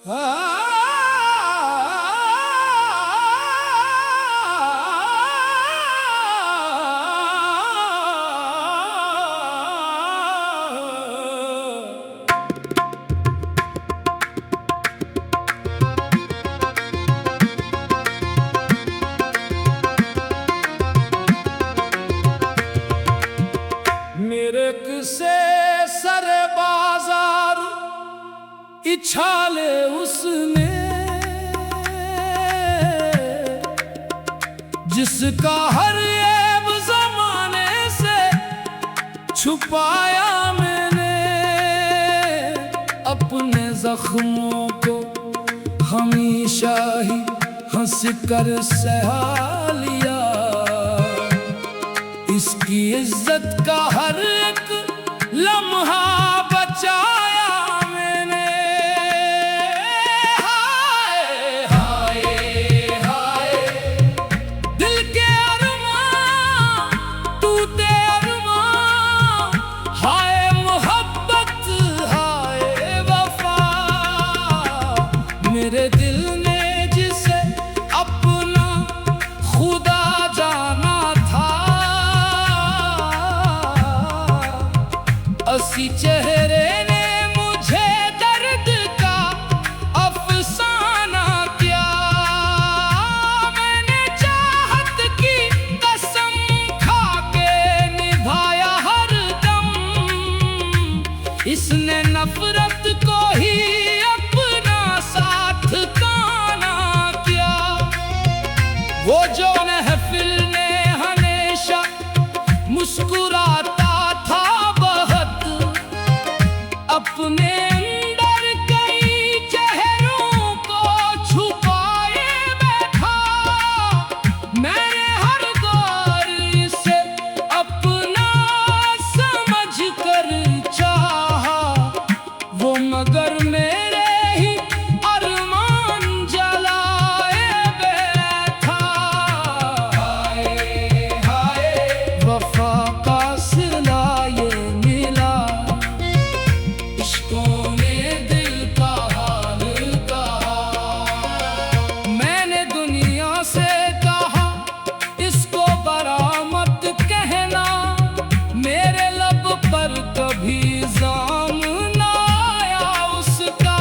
मेरे किसे सरे बाजार इछाले उसने, जिसका हर ऐब ज़माने से छुपाया मैंने। अपने जख्मों को हमेशा ही हंस कर सहा लिया, इसकी इज्जत का हर एक लम्हा बचाया मैंने। हाय हाय हाय दिल के अरमां टूटे अरमां, हाय मोहब्बत हाय वफा। मेरे दिल ने जिसे अपना खुदा जाना था, असी चेहरे ने मुझे दर्द का अफसाना किया। मैंने चाहत की कसम खा के निभाया हर दम, इसने नफरत को ही अपना साथ काना किया। वो जो महफिल में हमेशा मुस्कुराता था, अपने अंदर कई चेहरों को छुपाए बैठा। मैंने हर दौर इसे अपना समझ कर चाहा, वो मगर मेरे ही अरमान जलाए बैठा। हाय हाय वफा का सिला ये मिला, इश्कों में दिल का हाल कहा। मैंने दुनिया से कहा इसको बरामद कहना, मेरे लब पर कभी जाम ना आया उसका।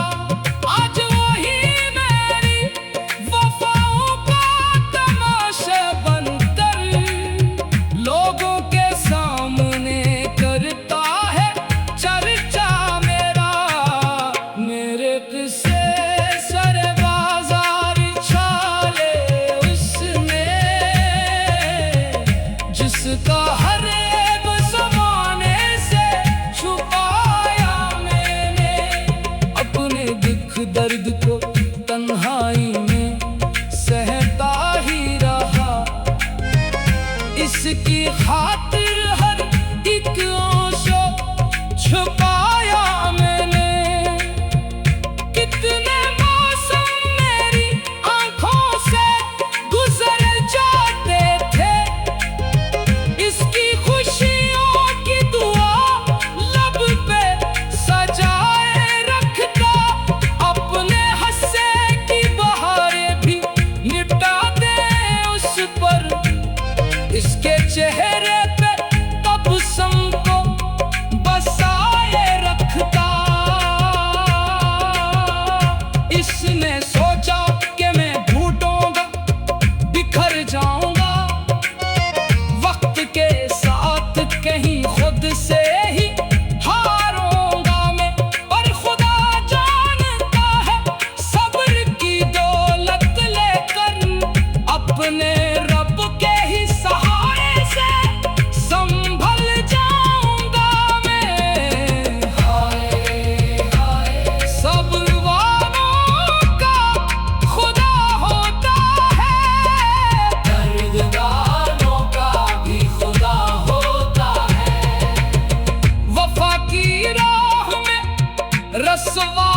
आज वही मेरी वफाओं का तमाशा बनकर लोगों के सामने करता है चर्चा। मेरे किसे सरे बाजार छाले उसने, जिसका हर ऐब ज़माने से छुपाया मैंने। अपने दुख दर्द को तन्हाई में सहता ही रहा, इसकी खातिर हर एक आंसू छुपाया मैंने। कितने मौसम मेरी आंखों से गुजर जाते थे, इसकी खुशियों की दुआ लब पे सजाए रखता। अपने हंसे की बहारें भी निपटा दे उस पर, इसके चेहरे पे तबस्सुम को बसाए रखता। इसने सोचा कि मैं टूटूंगा बिखर जाऊंगा, वक्त के साथ कहीं खुद से ही हारूंगा मैं। पर खुदा जानता है सब्र की दौलत लेकर अपने रब के ही सहारे से संभल जाऊंगा मैं। हाय हाय सब्र वालों का खुदा होता है, दर्ददारों का भी खुदा होता है। वफा की राह में रस्वा